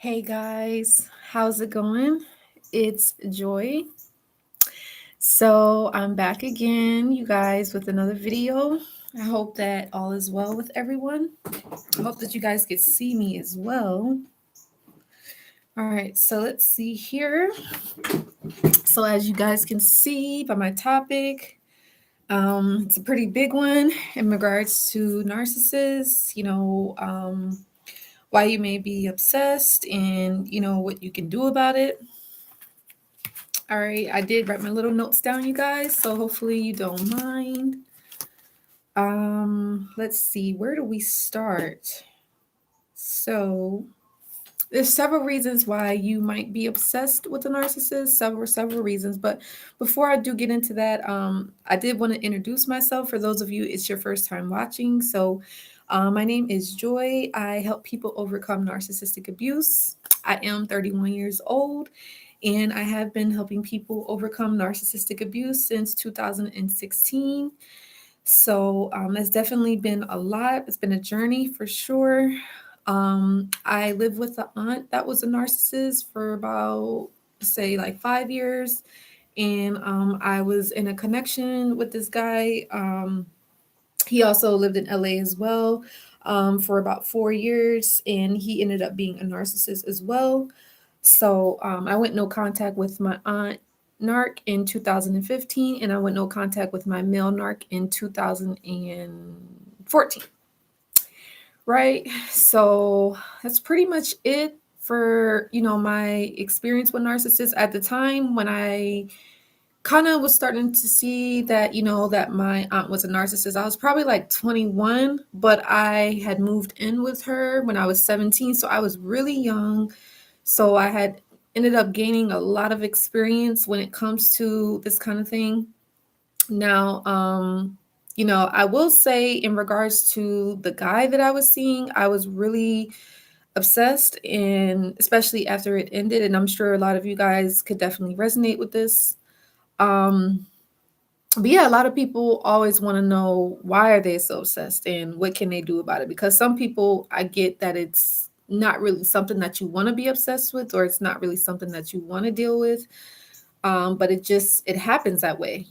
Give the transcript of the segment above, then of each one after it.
Hey guys, how's it going? It's Joy. So I'm back again, you guys, with another video. I hope that all is well with everyone. I hope that you guys can see me as well. All right, so let's see here. So as you guys can see by my topic, it's a pretty big one in regards to narcissists. Why you may be obsessed and what you can do about it. All right, I did write my little notes down, you guys, so hopefully you don't mind. Let's see, where do we start? So, there's several reasons why you might be obsessed with a narcissist, several reasons, but before I do get into that, I did want to introduce myself. For those of you it's your first time watching. So, my name is Joy. I help people overcome narcissistic abuse. I am 31 years old and I have been helping people overcome narcissistic abuse since 2016. So it's definitely been a lot. It's been a journey for sure. I lived with an aunt that was a narcissist for about, say, like 5 years. And I was in a connection with this guy. He also lived in LA as well for about 4 years. And he ended up being a narcissist as well. So I went no contact with my aunt narc in 2015, and I went no contact with my male narc in 2014. Right. So that's pretty much it for my experience with narcissists at the time when I kind of was starting to see that that my aunt was a narcissist. I was probably like 21, but I had moved in with her when I was 17, so I was really young. So I had ended up gaining a lot of experience when it comes to this kind of thing. Now, I will say in regards to the guy that I was seeing, I was really obsessed, and especially after it ended, and I'm sure a lot of you guys could definitely resonate with this. Um, but yeah, a lot of people always want to know why are they so obsessed and what can they do about it? Because some people, I get that it's not really something that you want to be obsessed with, or it's not really something that you want to deal with. But it happens that way.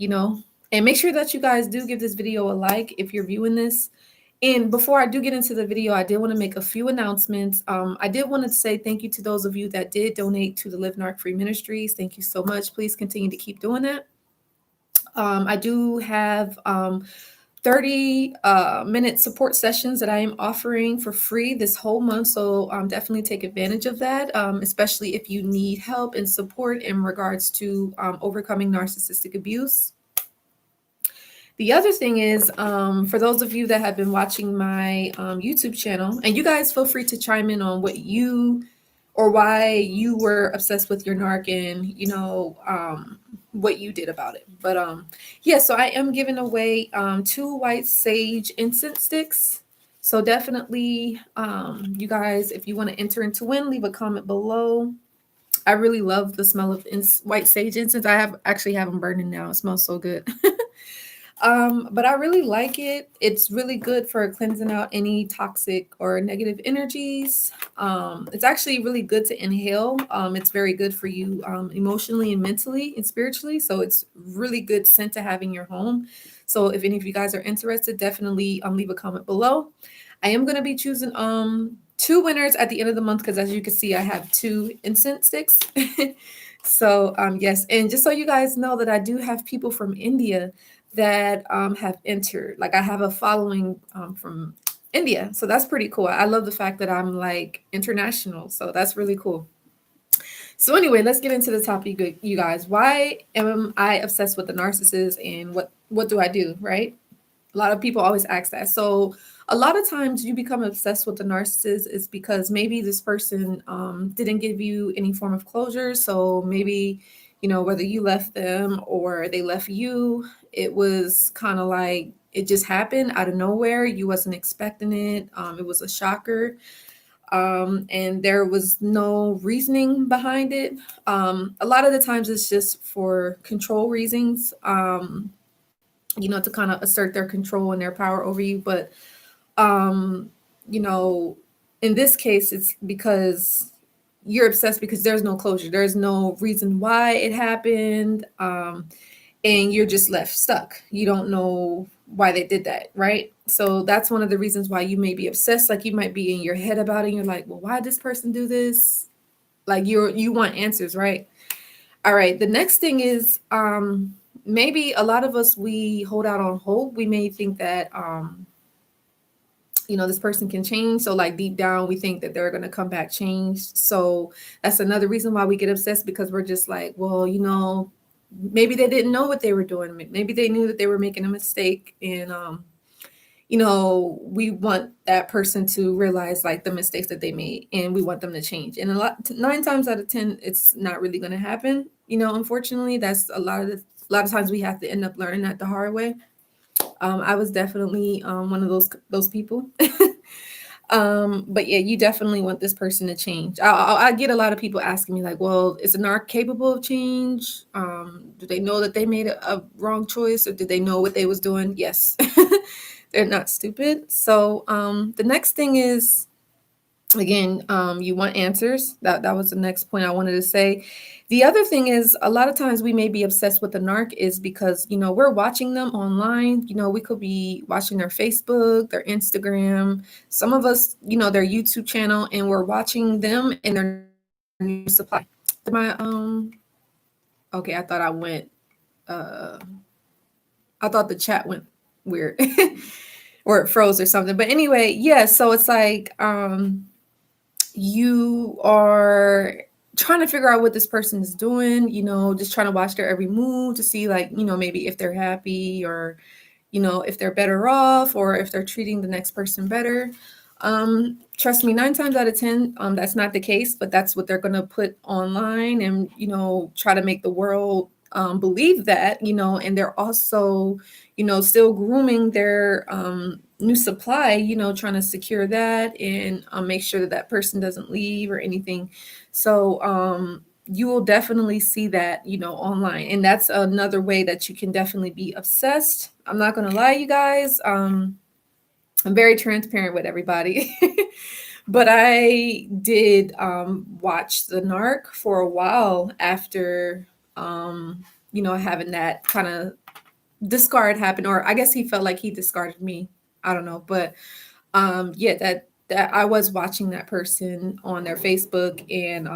And make sure that you guys do give this video a like if you're viewing this. And before I do get into the video, I did want to make a few announcements. I did want to say thank you to those of you that did donate to the Live Narc Free Ministries. Thank you so much. Please continue to keep doing that. I do have 30-minute support sessions that I am offering for free this whole month. So definitely take advantage of that, especially if you need help and support in regards to overcoming narcissistic abuse. The other thing is, for those of you that have been watching my YouTube channel, and you guys feel free to chime in on what you or why you were obsessed with your narc and what you did about it. But yeah, so I am giving away 2 white sage incense sticks. So definitely, you guys, if you want to enter into win, leave a comment below. I really love the smell of white sage incense. I actually have them burning now. It smells so good. But I really like it. It's really good for cleansing out any toxic or negative energies. It's actually really good to inhale. It's very good for you emotionally and mentally and spiritually. So it's really good scent to have in your home. So if any of you guys are interested, definitely leave a comment below. I am going to be choosing 2 winners at the end of the month because as you can see, I have 2 incense sticks. So yes, and just so you guys know that I do have people from India that have entered. Like I have a following from India, so that's pretty cool. I love the fact that I'm like international, so that's really cool. So anyway, let's get into the topic, you guys. Why am I obsessed with the narcissist, and what do I do? Right? A lot of people always ask that. So a lot of times you become obsessed with the narcissist is because maybe this person didn't give you any form of closure. So maybe, whether you left them or they left you, it was kind of like it just happened out of nowhere. You wasn't expecting it. It was a shocker. And there was no reasoning behind it. A lot of the times it's just for control reasons. To kind of assert their control and their power over you. But, um, you know, in this case, it's because you're obsessed because there's no closure. There's no reason why it happened. And you're just left stuck. You don't know why they did that, right? So that's one of the reasons why you may be obsessed. Like you might be in your head about it. And you're like, well, why did this person do this? Like you want answers, right? All right. The next thing is maybe a lot of us, we hold out on hope. We may think that this person can change. So like deep down, we think that they're going to come back changed. So that's another reason why we get obsessed, because we're just like, well, maybe they didn't know what they were doing. Maybe they knew that they were making a mistake. And, we want that person to realize like the mistakes that they made, and we want them to change. And 9 times out of 10, it's not really going to happen. Unfortunately, that's a lot of times we have to end up learning that the hard way. I was definitely one of those people. But yeah, you definitely want this person to change. I get a lot of people asking me like, well, is a narc capable of change? Do they know that they made a wrong choice, or did they know what they was doing? Yes. They're not stupid. So the next thing is, again, you want answers. That was the next point I wanted to say. The other thing is, a lot of times we may be obsessed with the narc is because we're watching them online. We could be watching their Facebook, their Instagram, some of us, their YouTube channel, and we're watching them and their new supply. Okay, I thought the chat went weird or it froze or something. But anyway, yeah, so it's like you are trying to figure out what this person is doing, just trying to watch their every move to see like, maybe if they're happy, or, if they're better off, or if they're treating the next person better. Trust me, 9 times out of 10, that's not the case, but that's what they're going to put online and, try to make the world believe that, and they're also, still grooming their new supply, trying to secure that and make sure that that person doesn't leave or anything. So you will definitely see that, online. And that's another way that you can definitely be obsessed. I'm not going to lie, you guys. I'm very transparent with everybody. But I did watch The Narc for a while after, having that kind of discard happen, or I guess he felt like he discarded me. I don't know, but yeah, that I was watching that person on their Facebook, and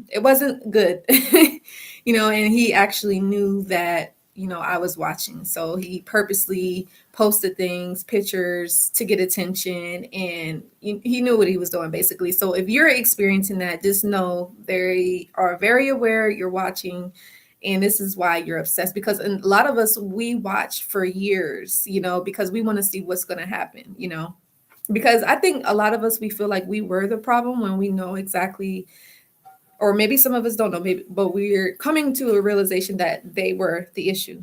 it wasn't good. And he actually knew that I was watching, so he purposely posted things, pictures to get attention, and he knew what he was doing basically. So if you're experiencing that, just know they are very aware you're watching. And this is why you're obsessed, because a lot of us, we watch for years, because we want to see what's going to happen, because I think a lot of us, we feel like we were the problem when we know exactly, or maybe some of us don't know, maybe, but we're coming to a realization that they were the issue,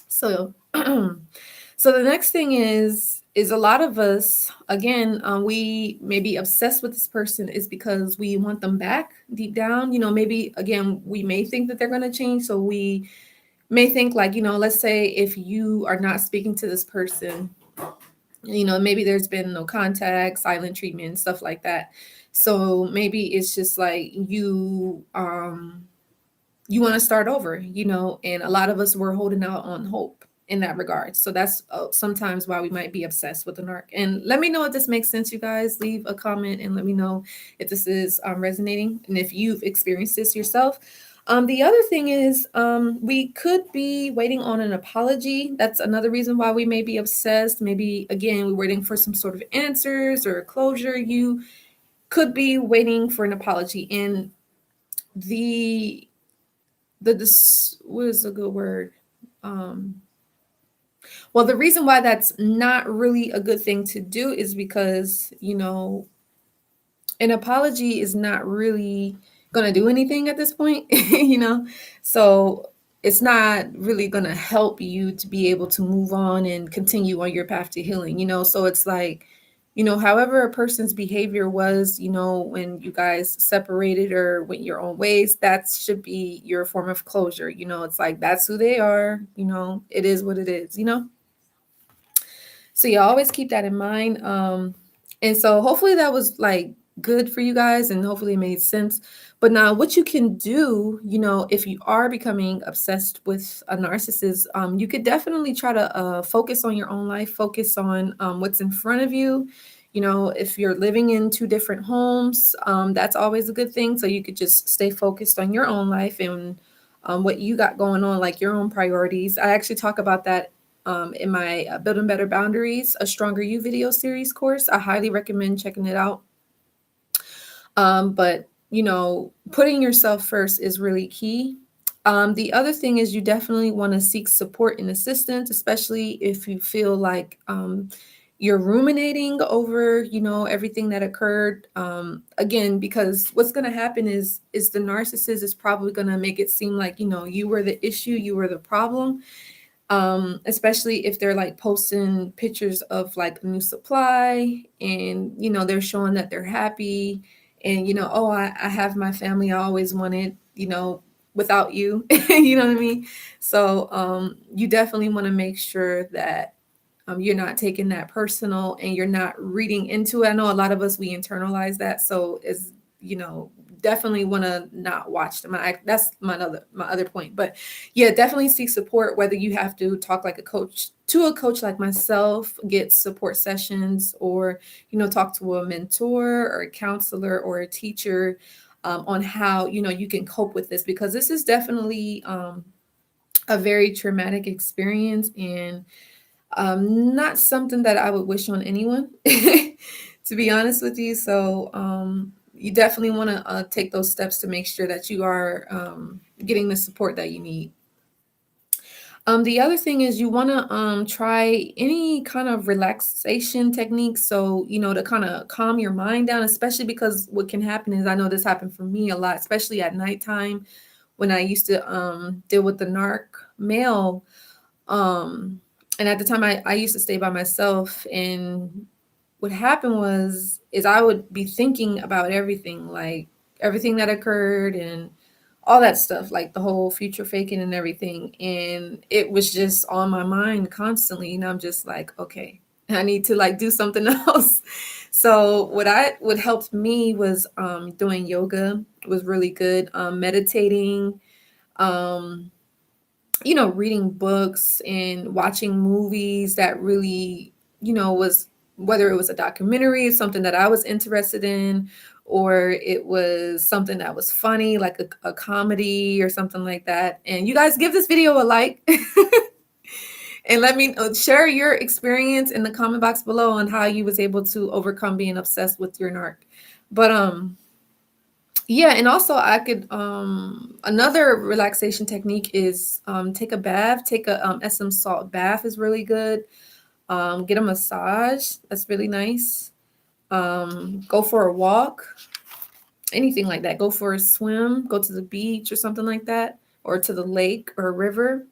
So, so the next thing is a lot of us, again, we may be obsessed with this person is because we want them back deep down. Maybe, again, we may think that they're going to change. So we may think like, let's say if you are not speaking to this person, maybe there's been no contact, silent treatment, stuff like that. So maybe it's just like you want to start over, and a lot of us were holding out on hope in that regard. So that's sometimes why we might be obsessed with the narc. And let me know if this makes sense, you guys. Leave a comment and let me know if this is resonating and if you've experienced this yourself. The other thing is we could be waiting on an apology. That's another reason why we may be obsessed. Maybe, again, we're waiting for some sort of answers or closure. You could be waiting for an apology. And what is a good word? Well, the reason why that's not really a good thing to do is because, an apology is not really going to do anything at this point, So it's not really going to help you to be able to move on and continue on your path to healing, So it's like, however a person's behavior was, when you guys separated or went your own ways, that should be your form of closure. It's like, that's who they are, it is what it is, So you always keep that in mind. And so hopefully that was like good for you guys, and hopefully it made sense. But now, what you can do, if you are becoming obsessed with a narcissist, you could definitely try to focus on your own life, focus on what's in front of you. If you're living in two different homes, that's always a good thing. So you could just stay focused on your own life and what you got going on, like your own priorities. I actually talk about that in my Building Better Boundaries, a Stronger You video series course. I highly recommend checking it out. But putting yourself first is really key. The other thing is you definitely want to seek support and assistance, especially if you feel like you're ruminating over, everything that occurred. Again, because what's going to happen is the narcissist is probably going to make it seem like, you were the issue, you were the problem. Especially if they're like posting pictures of like a new supply, and they're showing that they're happy, and oh, I have my family I always wanted, without you. You know what I mean? So you definitely want to make sure that you're not taking that personal, and you're not reading into it. I know a lot of us, we internalize that, so it's, definitely want to not watch them. That's my other point. But yeah, definitely seek support, whether you have to talk like a coach to a coach like myself, get support sessions, or talk to a mentor or a counselor or a teacher on how you can cope with this, because this is definitely a very traumatic experience, and not something that I would wish on anyone, to be honest with you. So you definitely want to take those steps to make sure that you are getting the support that you need. The other thing is you want to try any kind of relaxation techniques. So, to kind of calm your mind down, especially because what can happen is, I know this happened for me a lot, especially at nighttime when I used to deal with the narc male. Um, and at the time I used to stay by myself, and what happened is I would be thinking about everything, like everything that occurred and all that stuff, like the whole future faking and everything. And it was just on my mind constantly. And I'm just like, okay, I need to like do something else. So what helped me was doing yoga. Was really good. Meditating, um, reading books and watching movies that really, was, whether it was a documentary, something that I was interested in, or it was something that was funny, like a comedy or something like that. And you guys give this video a like. And let me share your experience in the comment box below on how you was able to overcome being obsessed with your narc. But yeah, and also I could another relaxation technique is take a bath, take a Epsom salt bath is really good. Get a massage, that's really nice. Go for a walk, anything like that. Go for a swim, go to the beach or something like that, or to the lake or a river.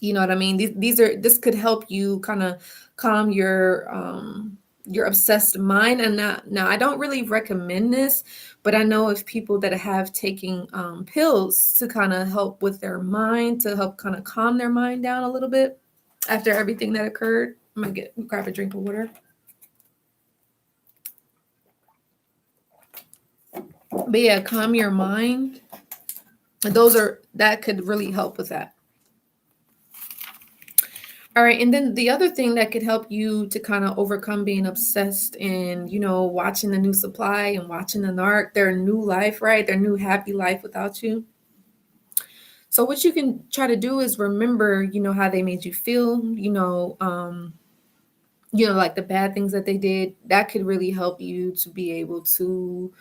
You know what I mean? This could help you kind of calm your obsessed mind. And now I don't really recommend this, but I know of people that have taken pills to kind of help with their mind, to help kind of calm their mind down a little bit after everything that occurred. I'm gonna grab a drink of water. But yeah, calm your mind. That could really help with that. All right, and then the other thing that could help you to kind of overcome being obsessed and, watching the new supply and watching the narc, their new life, right? Their new happy life without you. So what you can try to do is remember, how they made you feel, like the bad things that they did. That could really help you to be able to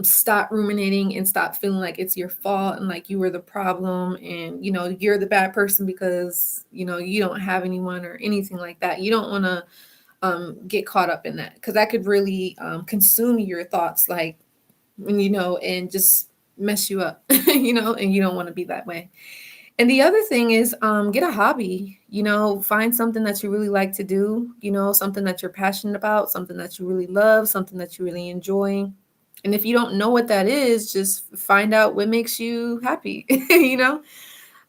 stop ruminating and stop feeling like it's your fault and like you were the problem, and you're the bad person because you don't have anyone or anything like that. You don't want to get caught up in that, because that could really consume your thoughts, like and just mess you up. And you don't want to be that way. And the other thing is get a hobby. Find something that you really like to do, something that you're passionate about, something that you really love, something that you really enjoy. And if you don't know what that is, just find out what makes you happy.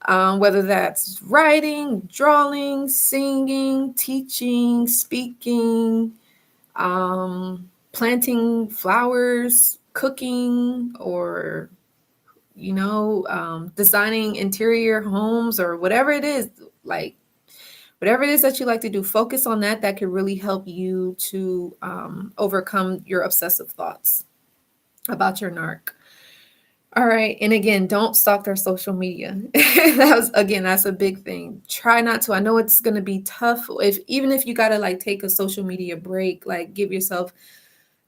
Whether that's writing, drawing, singing, teaching, speaking, planting flowers, cooking, or designing interior homes, or whatever it is, like whatever it is that you like to do, focus on that. That could really help you to overcome your obsessive thoughts about your narc. All right. And again, don't stalk their social media. That's a big thing. Try not to. I know it's going to be tough. Even if you got to like take a social media break, like give yourself,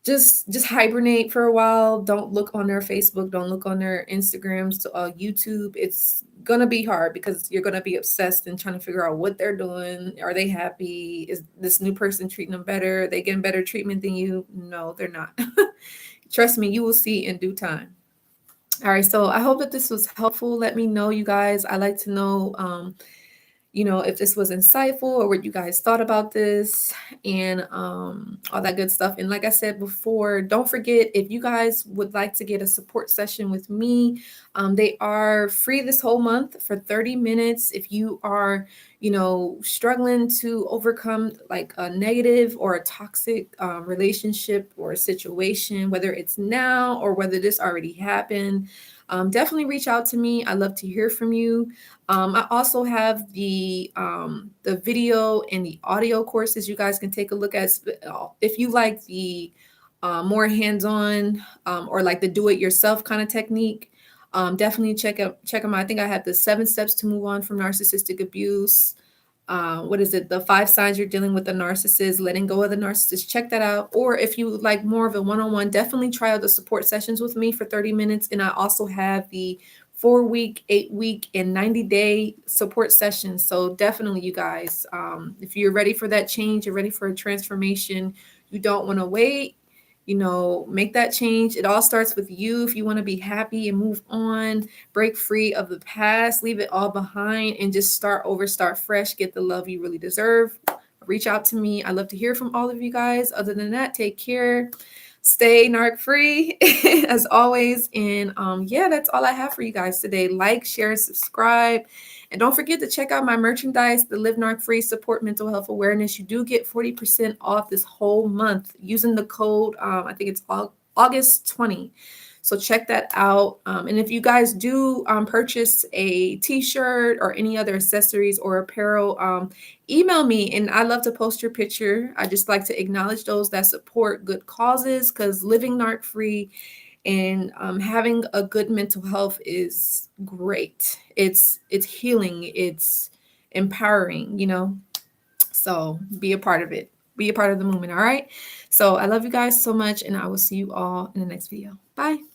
just hibernate for a while. Don't look on their Facebook. Don't look on their Instagrams, YouTube. It's going to be hard because you're going to be obsessed and trying to figure out what they're doing. Are they happy? Is this new person treating them better? Are they getting better treatment than you? No, they're not. Trust me, you will see in due time. All right, so I hope that this was helpful. Let me know, you guys. I like to know, if this was insightful or what you guys thought about this, and all that good stuff. And like I said before, don't forget, if you guys would like to get a support session with me, they are free this whole month for 30 minutes. If you are, struggling to overcome like a negative or a toxic relationship or a situation, whether it's now or whether this already happened, definitely reach out to me. I love to hear from you. I also have the video and the audio courses you guys can take a look at. If you like the more hands-on or like the do-it-yourself kind of technique, definitely check them out. I think I have the 7 steps to move on from narcissistic abuse. What is it? The 5 signs you're dealing with a narcissist, letting go of the narcissist. Check that out. Or if you would like more of a one-on-one, definitely try out the support sessions with me for 30 minutes. And I also have the 4-week, 8-week, and 90-day support sessions. So definitely, you guys, if you're ready for that change, you're ready for a transformation, you don't want to wait, make that change. It all starts with you. If you want to be happy and move on, break free of the past, leave it all behind, and just start over, start fresh, get the love you really deserve, reach out to me. I love to hear from all of you guys. Other than that, take care. Stay narc free as always. And that's all I have for you guys today. Like, share, subscribe. And don't forget to check out my merchandise, the Live Narc Free Support Mental Health Awareness. You do get 40% off this whole month using the code, I think it's August 20. So check that out. And if you guys do purchase a t-shirt or any other accessories or apparel, email me, and I love to post your picture. I just like to acknowledge those that support good causes, because living narc free and having a good mental health is great. It's healing. It's empowering, So be a part of it. Be a part of the movement. All right. So I love you guys so much, and I will see you all in the next video. Bye.